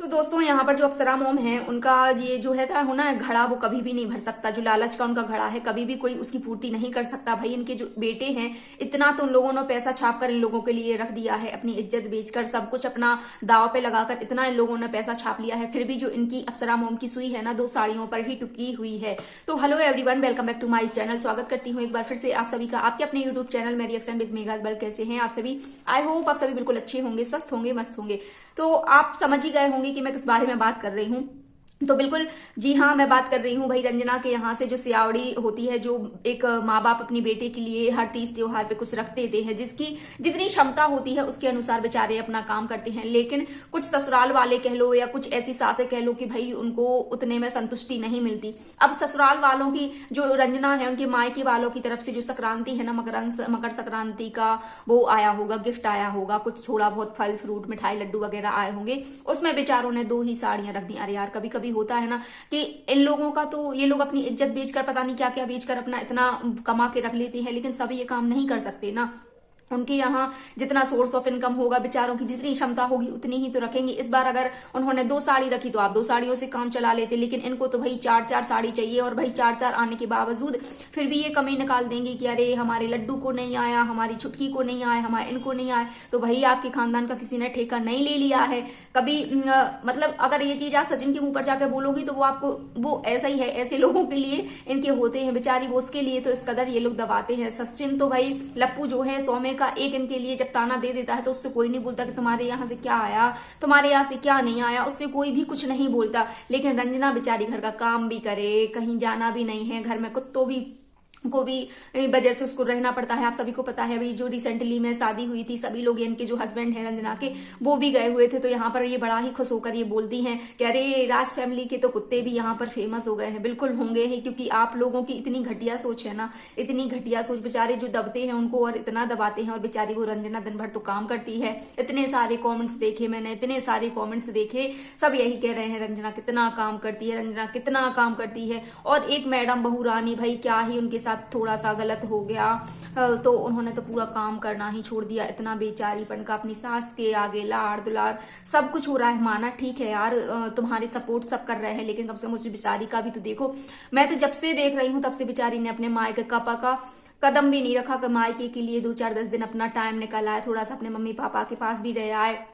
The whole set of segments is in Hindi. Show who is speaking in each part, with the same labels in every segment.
Speaker 1: तो दोस्तों यहाँ पर जो अप्सरा मोम है उनका ये जो है होना है घड़ा, वो कभी भी नहीं भर सकता। जो लालच का उनका घड़ा है कभी भी कोई उसकी पूर्ति नहीं कर सकता। भाई इनके जो बेटे हैं, इतना तो उन लोगों ने पैसा छाप कर इन लोगों के लिए रख दिया है, अपनी इज्जत बेचकर सब कुछ अपना दाव पे लगाकर इतना इन लोगों ने पैसा छाप लिया है, फिर भी जो इनकी अप्सरा मोम की सुई है ना, 2 साड़ियों पर ही टुकी हुई है। तो hello everyone, welcome back to my channel. स्वागत करती हूँ एक बार फिर से आप सभी का आपके अपने यूट्यूब चैनल में रिएक्शन विद मेघा बल। कैसे हैं आप सभी? आई होप आप सभी बिल्कुल अच्छे होंगे, स्वस्थ होंगे, मस्त होंगे। तो आप समझ ही गए होंगे कि मैं किस बारे में बात कर रही हूँ। तो बिल्कुल जी हाँ, मैं बात कर रही हूँ भाई रंजना के यहाँ से। जो सियावड़ी होती है, जो एक माँ बाप अपनी बेटे के लिए हर तीज त्योहार पे कुछ रख देते हैं, जिसकी जितनी क्षमता होती है उसके अनुसार बेचारे अपना काम करते हैं। लेकिन कुछ ससुराल वाले कह लो या कुछ ऐसी सासें कह लो कि भाई उनको उतने में संतुष्टि नहीं मिलती। अब ससुराल वालों की जो रंजना है, उनके मायके वालों की तरफ से जो संक्रांति है ना, मकर संक्रांति का वो आया होगा, गिफ्ट आया होगा, कुछ थोड़ा बहुत फल फ्रूट मिठाई लड्डू वगैरह आए होंगे। उसमें बेचारों ने 2 ही साड़ियां रख दी। अरे यार, कभी कभी होता है ना कि इन लोगों का तो ये लोग अपनी इज्जत बेचकर, पता नहीं क्या क्या बेचकर अपना इतना कमा के रख लेते हैं, लेकिन सभी ये काम नहीं कर सकते ना। उनके यहाँ जितना सोर्स ऑफ इनकम होगा, बेचारों की जितनी क्षमता होगी उतनी ही तो रखेंगे। इस बार अगर उन्होंने 2 साड़ी रखी तो आप 2 साड़ियों से काम चला लेते, लेकिन इनको तो भाई 4-4 साड़ी चाहिए। और भाई 4-4 आने के बावजूद फिर भी ये कमी निकाल देंगे कि अरे हमारे लड्डू को नहीं आया, हमारी छुटकी को नहीं आया, हमारे इनको नहीं आया। तो भाई आपके खानदान का किसी ने ठेका नहीं ले लिया है कभी। मतलब अगर ये चीज आप सचिन के मुंह पर जाकर बोलोगी तो वो आपको, वो ऐसा ही है, ऐसे लोगों के लिए इनके होते हैं बेचारी, वो उसके लिए तो इस कदर ये लोग दबाते हैं। सचिन तो भाई लप्पू जो है, सौम्य का एक इनके लिए जब ताना दे देता है तो उससे कोई नहीं बोलता कि तुम्हारे यहाँ से क्या आया, तुम्हारे यहाँ से क्या नहीं आया, उससे कोई भी कुछ नहीं बोलता। लेकिन रंजना बेचारी घर का काम भी करे, कहीं जाना भी नहीं है, घर में कुत्तों भी को भी वजह से उसको रहना पड़ता है। आप सभी को पता है अभी जो रिसेंटली में शादी हुई थी, सभी लोग, इनके जो हस्बैंड है रंजना के, वो भी गए हुए थे। तो यहाँ पर ये बड़ा ही खुश होकर ये बोलती हैं कि अरे राज फैमिली के तो कुत्ते भी यहाँ पर फेमस हो गए हैं। बिल्कुल होंगे ही, क्योंकि आप लोगों की इतनी घटिया सोच है ना, इतनी घटिया सोच। बेचारे जो दबते हैं उनको और इतना दबाते हैं, और बेचारी वो रंजना दिन भर तो काम करती है। इतने सारे कॉमेंट्स देखे मैंने, इतने सारे कॉमेंट्स देखे, सब यही कह रहे हैं रंजना कितना काम करती है, रंजना कितना काम करती है। और एक मैडम बहू रानी, भाई क्या ही उनके साथ थोड़ा सा गलत हो गया तो उन्होंने तो पूरा काम करना ही छोड़ दिया। इतना बेचारीपन का, अपनी सास के आगे लाड़ दुलार सब कुछ हो रहा है। माना ठीक है यार, तुम्हारे सपोर्ट सब कर रहे हैं, लेकिन कम से कम उस बेचारी का भी तो देखो। मैं तो जब से देख रही हूं तब से बेचारी ने अपने मायके का कदम भी नहीं रखा। मायके के लिए 2-4-10 दिन अपना टाइम निकाला है, थोड़ा सा अपने मम्मी पापा के पास भी रहा है।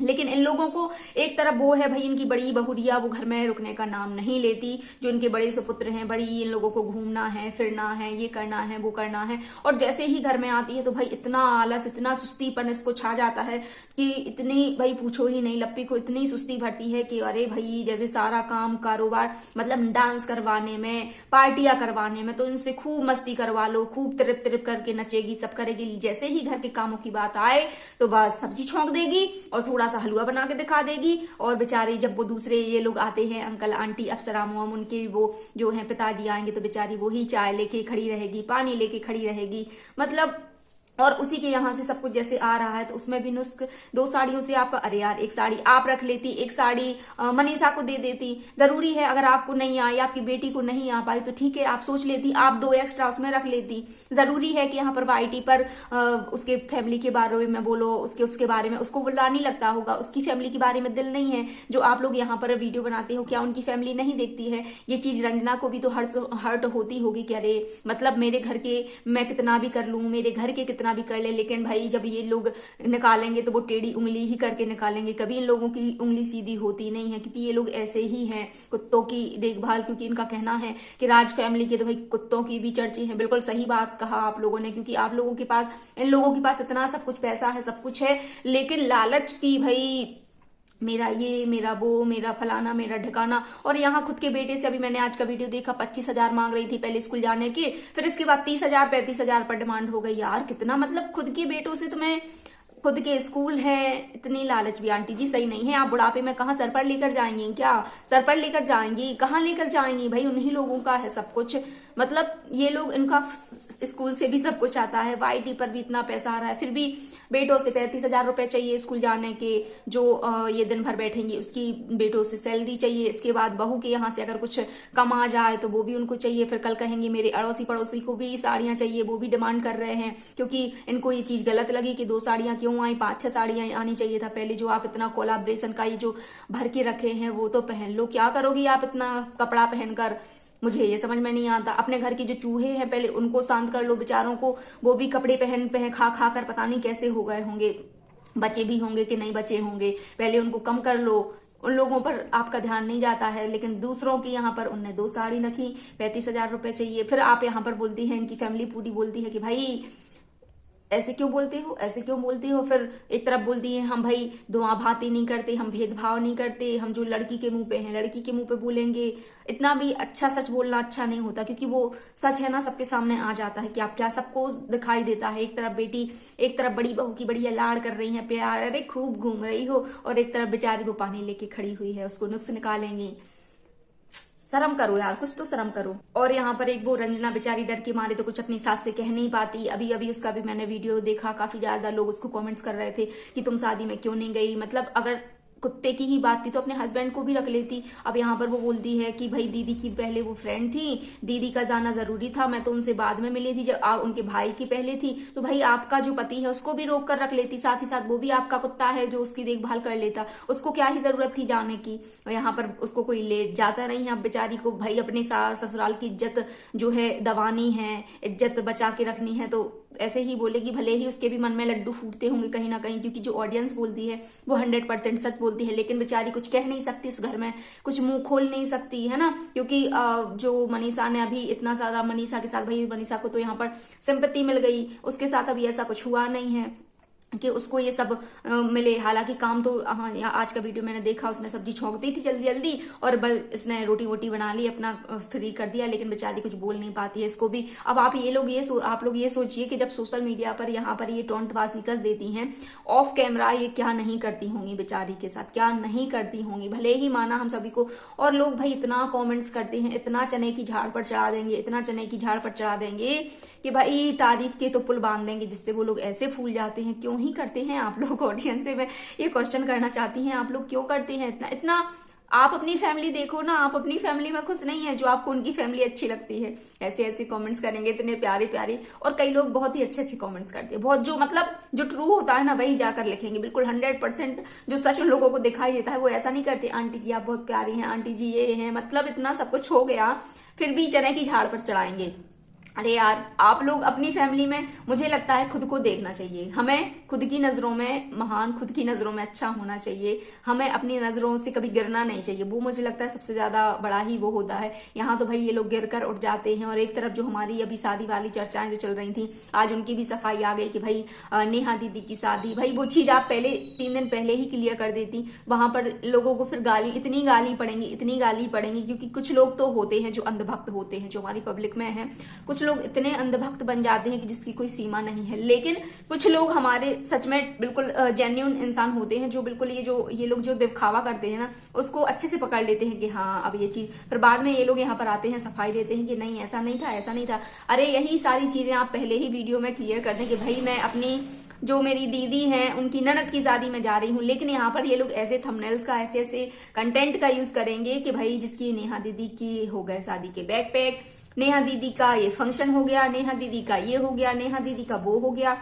Speaker 1: लेकिन इन लोगों को एक तरफ वो है भाई, इनकी बड़ी बहुरिया वो घर में रुकने का नाम नहीं लेती। जो इनके बड़े सुपुत्र हैं, बड़ी इन लोगों को घूमना है, फिरना है, ये करना है, वो करना है। और जैसे ही घर में आती है तो भाई इतना आलस, इतना सुस्तीपन इसको छा जाता है कि इतनी, भाई पूछो ही नहीं, लप्पी को इतनी सुस्ती भरती है कि अरे भाई जैसे सारा काम कारोबार, मतलब डांस करवाने में, पार्टियां करवाने में, तो इनसे खूब मस्ती करवा लो, खूब तिरप तिरप करके नचेगी, सब करेगी। जैसे ही घर के कामों की बात आए तो बस सब्जी छोंक देगी और थोड़ा सा हलवा बना के दिखा देगी। और बेचारी जब वो दूसरे ये लोग आते हैं, अंकल आंटी अप्सरा मोम, उनके वो जो है पिताजी आएंगे तो बेचारी वही चाय लेके खड़ी रहेगी, पानी लेके खड़ी रहेगी, मतलब। और उसी के यहाँ से सब कुछ जैसे आ रहा है तो उसमें भी नुस्ख। 2 साड़ियों से आपका, अरे यार एक साड़ी आप रख लेती, एक साड़ी मनीषा को दे देती। जरूरी है अगर आपको नहीं आई, आपकी बेटी को नहीं आ पाई तो ठीक है, आप सोच लेती, आप 2 एक्स्ट्रा उसमें रख लेती। जरूरी है कि यहाँ पर वाईटी पर उसके फैमिली के बारे में बोलो, उसके बारे में उसको बुरा नहीं लगता होगा, उसकी फैमिली के बारे में दिल नहीं है। जो आप लोग यहाँ पर वीडियो बनाते हो, क्या उनकी फैमिली नहीं देखती है? ये चीज रंजना को भी तो हर्ट होती होगी कि अरे मतलब मेरे घर के मैं कितना भी कर लूं, मेरे घर के कितना भी कर ले, लेकिन भाई जब ये लोग निकालेंगे तो वो टेढ़ी उंगली ही करके निकालेंगे। कभी इन लोगों की उंगली सीधी होती नहीं है, क्योंकि ये लोग ऐसे ही हैं, कुत्तों की देखभाल। क्योंकि इनका कहना है कि राज फैमिली के तो भाई कुत्तों की भी चर्चे हैं। बिल्कुल सही बात कहा आप लोगों ने, क्योंकि आप लोगों के पास, इन लोगों के पास इतना सब कुछ पैसा है, सब कुछ है, लेकिन लालच की भाई, मेरा ये, मेरा वो, मेरा फलाना, मेरा ठिकाना। और यहाँ खुद के बेटे से, अभी मैंने आज का वीडियो देखा, 25,000 मांग रही थी पहले स्कूल जाने के, फिर इसके बाद 30,000 35,000 पर डिमांड हो गई। यार कितना, मतलब खुद के बेटों से तुम्हें, खुद के स्कूल है, इतनी लालच भी आंटी जी सही नहीं है। आप बुढ़ापे में कहाँ सर पर लेकर जाएंगी? क्या सर पर लेकर जाएंगी? कहाँ लेकर जाएंगी भाई? उन्हीं लोगों का है सब कुछ। मतलब ये लोग, इनका स्कूल से भी सब कुछ आता है, YT पर भी इतना पैसा आ रहा है, फिर भी बेटों से 35,000 रुपए चाहिए स्कूल जाने के, जो ये दिन भर बैठेंगी उसकी बेटों से सैलरी चाहिए। इसके बाद बहू के यहाँ से अगर कुछ कम आ जाए तो वो भी उनको चाहिए। फिर कल कहेंगे मेरे अड़ोसी पड़ोसी को भी साड़ियां चाहिए, वो भी डिमांड कर रहे हैं, क्योंकि इनको ये चीज गलत लगी कि 2 साड़ियां क्यों आई, 5-6 साड़ियां आनी चाहिए था पहले। जो आप इतना कोलाब्रेशन का ये जो भर के रखे हैं वो तो पहन लो। क्या करोगी आप इतना कपड़ा पहनकर, मुझे ये समझ में नहीं आता। अपने घर के जो चूहे हैं पहले उनको शांत कर लो बेचारों को, वो भी कपड़े पहन पहन खा खा कर पता नहीं कैसे हो गए होंगे, बचे भी होंगे कि नहीं बचे होंगे, पहले उनको कम कर लो। उन लोगों पर आपका ध्यान नहीं जाता है, लेकिन दूसरों की यहाँ पर उनने 2 साड़ी रखी, 35,000 रुपए चाहिए। फिर आप यहाँ पर बोलती है, इनकी फैमिली पूरी बोलती है कि भाई ऐसे क्यों बोलते हो, ऐसे क्यों बोलते हो। फिर एक तरफ बोलती है हम भाई धुआं भाती नहीं करते, हम भेदभाव नहीं करते, हम जो लड़की के मुंह पे है लड़की के मुंह पे बोलेंगे। इतना भी अच्छा सच बोलना अच्छा नहीं होता, क्योंकि वो सच है ना सबके सामने आ जाता है कि आप क्या, सबको दिखाई देता है। एक तरफ बेटी, एक तरफ बड़ी बहू की बढ़िया लाड़ कर रही है, प्यार, अरे खूब घूम रही हो, और एक तरफ बेचारी वो पानी लेके खड़ी हुई है, उसको नुक्स निकालेंगी। शर्म करो यार, कुछ तो शर्म करो। और यहाँ पर एक वो रंजना बेचारी डर के मारे तो कुछ अपनी सास से कह नहीं पाती। अभी अभी उसका भी मैंने वीडियो देखा, काफी ज्यादा लोग उसको कमेंट्स कर रहे थे कि तुम शादी में क्यों नहीं गई। मतलब अगर कुत्ते की ही बात थी तो अपने हस्बैंड को भी रख लेती। अब यहाँ पर वो बोलती है कि भाई दीदी की पहले वो फ्रेंड थी, दीदी का जाना जरूरी था, मैं तो उनसे बाद में मिली थी, जब उनके भाई की पहले थी, तो भाई आपका जो पति है उसको भी रोक कर रख लेती, साथ ही साथ वो भी आपका कुत्ता है जो उसकी देखभाल कर लेता, उसको क्या ही जरूरत थी जाने की। और यहाँ पर उसको कोई ले जाता नहीं है। अब बेचारी को भाई अपने ससुराल की इज्जत जो है दबानी है, इज्जत बचा के रखनी है, तो ऐसे ही बोलेगी। भले ही उसके भी मन में लड्डू फूटते होंगे कहीं ना कहीं, क्योंकि जो ऑडियंस बोलती है वो 100% सच बोलती है, लेकिन बेचारी कुछ कह नहीं सकती उस घर में, कुछ मुंह खोल नहीं सकती है ना। क्योंकि जो मनीषा ने अभी इतना ज्यादा मनीषा के साथ, भाई मनीषा को तो यहाँ पर सिंपैथी मिल गई, उसके साथ अभी ऐसा कुछ हुआ नहीं है कि उसको ये सब मिले। हालांकि काम तो, हाँ आज का वीडियो मैंने देखा, उसने सब्जी छोंक दी थी जल्दी जल्दी और बस इसने रोटी वोटी बना ली, अपना फ्री कर दिया, लेकिन बेचारी कुछ बोल नहीं पाती है। इसको भी अब आप लोग ये सोचिए कि जब सोशल मीडिया पर यहाँ पर ये टोंटबाजी कर देती हैं ऑफ कैमरा, ये क्या नहीं करती होंगी बेचारी के साथ, क्या नहीं करती होंगी। भले ही माना हम सभी को, और लोग भाई इतना कॉमेंट्स करते हैं, इतना चने की झाड़ पर चढ़ा देंगे, इतना चने की झाड़ पर चढ़ा देंगे कि भाई तारीफ के तो पुल बांध देंगे, जिससे वो लोग ऐसे फूल जाते हैं। क्यों ही करते हैं आप लोग? ऑडियंस से मैं ये क्वेश्चन करना चाहती हैं, आप लोग क्यों करते हैं इतना इतना? आप अपनी फैमिली देखो ना, आप अपनी फैमिली में खुश नहीं है जो आपको उनकी फैमिली अच्छी लगती है। ऐसे ऐसे कमेंट्स करेंगे इतने प्यारे प्यारे, और कई लोग बहुत ही अच्छे अच्छे कमेंट्स करते हैं, बहुत जो मतलब जो ट्रू होता है ना वही जाकर लिखेंगे, बिल्कुल 100% जो सच उन लोगों को दिखाई देता है वो ऐसा नहीं करते। आंटी जी आप बहुत प्यारी हैं, आंटी जी ये है, मतलब इतना सब कुछ हो गया फिर भी चने की झाड़ पर चढ़ाएंगे। अरे यार, आप लोग अपनी फैमिली में, मुझे लगता है खुद को देखना चाहिए। हमें खुद की नजरों में महान, खुद की नजरों में अच्छा होना चाहिए, हमें अपनी नजरों से कभी गिरना नहीं चाहिए। वो मुझे लगता है सबसे ज्यादा बड़ा ही वो होता है। यहाँ तो भाई ये लोग गिर कर उठ जाते हैं। और एक तरफ जो हमारी अभी शादी वाली चर्चाएं जो चल रही थी, आज उनकी भी सफाई आ गई कि भाई नेहा दीदी की शादी। भाई वो चीज आप पहले 3 दिन पहले ही क्लियर कर देती, वहां पर लोगों को फिर इतनी गाली पड़ेंगी, क्योंकि कुछ लोग तो होते हैं जो अंधभक्त होते हैं, जो हमारी पब्लिक में है। कुछ लोग इतने अंधभक्त बन जाते हैं कि जिसकी कोई सीमा नहीं है, लेकिन कुछ लोग हमारे सच में बिल्कुल जेन्युइन इंसान होते हैं, जो बिल्कुल ये लोग जो दिखावा करते हैं ना उसको अच्छे से पकड़ लेते हैं कि हाँ अब ये चीज, फिर बाद में ये लोग यहाँ पर आते हैं सफाई देते हैं कि नहीं ऐसा नहीं था, ऐसा नहीं था। अरे यही सारी चीजें आप पहले ही वीडियो में क्लियर कर दें कि भाई मैं अपनी जो मेरी दीदी हैं उनकी ननद की शादी में जा रही हूँ, लेकिन यहाँ पर ये लोग ऐसे थंबनेल्स का, ऐसे ऐसे कंटेंट का यूज करेंगे कि भाई जिसकी नेहा दीदी की हो गए शादी के बैकपैक, नेहा दीदी का ये फंक्शन हो गया, नेहा दीदी का ये हो गया, नेहा दीदी का वो हो गया।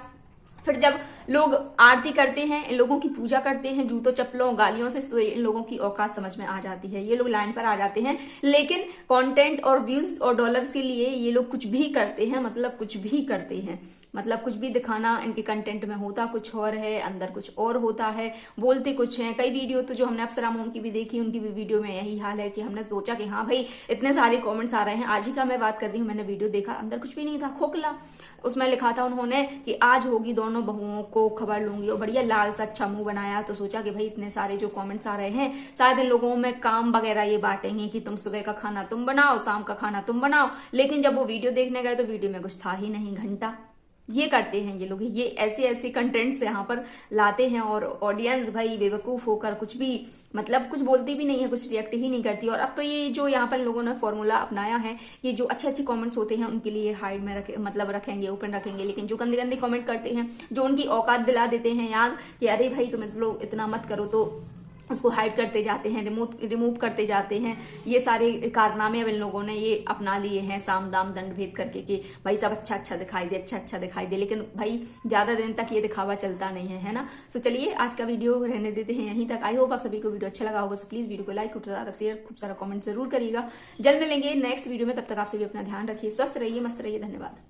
Speaker 1: फिर जब लोग आरती करते हैं, इन लोगों की पूजा करते हैं जूतों चप्पलों गालियों से, तो इन लोगों की औकात समझ में आ जाती है। ये लोग लाइन पर आ जाते हैं, लेकिन कंटेंट और व्यूज और डॉलर्स के लिए ये लोग कुछ भी करते हैं, मतलब कुछ भी करते हैं, मतलब कुछ भी दिखाना इनके कंटेंट में होता कुछ और है, अंदर कुछ और होता है, बोलते कुछ है। कई वीडियो तो जो हमने अप्सरा मोम की भी देखी, उनकी भी वीडियो में यही हाल है कि हमने सोचा कि हाँ भाई इतने सारे कमेंट्स आ रहे हैं। आज ही का मैं बात कर रही हूँ, मैंने वीडियो देखा, अंदर कुछ भी नहीं था, खोखला। उसमें लिखा था उन्होंने कि आज होगी दोनों बहुओं को खबर लूंगी, और बढ़िया लाल सा अच्छा मुंह बनाया। तो सोचा कि भाई इतने सारे जो कमेंट्स आ रहे हैं शायद इन लोगों में काम वगैरह ये बांटेंगे कि तुम सुबह का खाना तुम बनाओ, शाम का खाना तुम बनाओ। लेकिन जब वो वीडियो देखने गए तो वीडियो में कुछ था ही नहीं, घंटा ये करते हैं ये लोग, ये ऐसे ऐसे कंटेंट्स यहाँ पर लाते हैं और ऑडियंस भाई बेवकूफ होकर कुछ भी मतलब कुछ बोलती भी नहीं है, कुछ रिएक्ट ही नहीं करती। और अब तो ये जो यहाँ पर लोगों ने फॉर्मूला अपनाया है, ये जो अच्छे अच्छे कमेंट्स होते हैं उनके लिए हाइड में मतलब रखेंगे, ओपन रखेंगे, लेकिन जो गंदे गंदे कमेंट करते हैं, जो उनकी औकात दिला देते हैं याद कि अरे भाई तुम लोग इतना मत करो, तो उसको हाइड करते जाते हैं, रिमूव करते जाते हैं। ये सारे कारनामे अब इन लोगों ने ये अपना लिए हैं, साम दाम दंड भेद करके कि भाई सब अच्छा अच्छा दिखाई दे, अच्छा अच्छा दिखाई दे, लेकिन भाई ज्यादा दिन तक ये दिखावा चलता नहीं है ना। सो चलिए आज का वीडियो रहने देते हैं यहीं तक। आई होप आप सभी को वीडियो अच्छा लगा होगा। सो प्लीज वीडियो को लाइक, खूब सारा शेयर, खूब सारा कमेंट जरूर करिएगा। जल्द मिलेंगे नेक्स्ट वीडियो में, तब तक आप सभी अपना ध्यान रखिए, स्वस्थ रहिए, मस्त रहिए, धन्यवाद।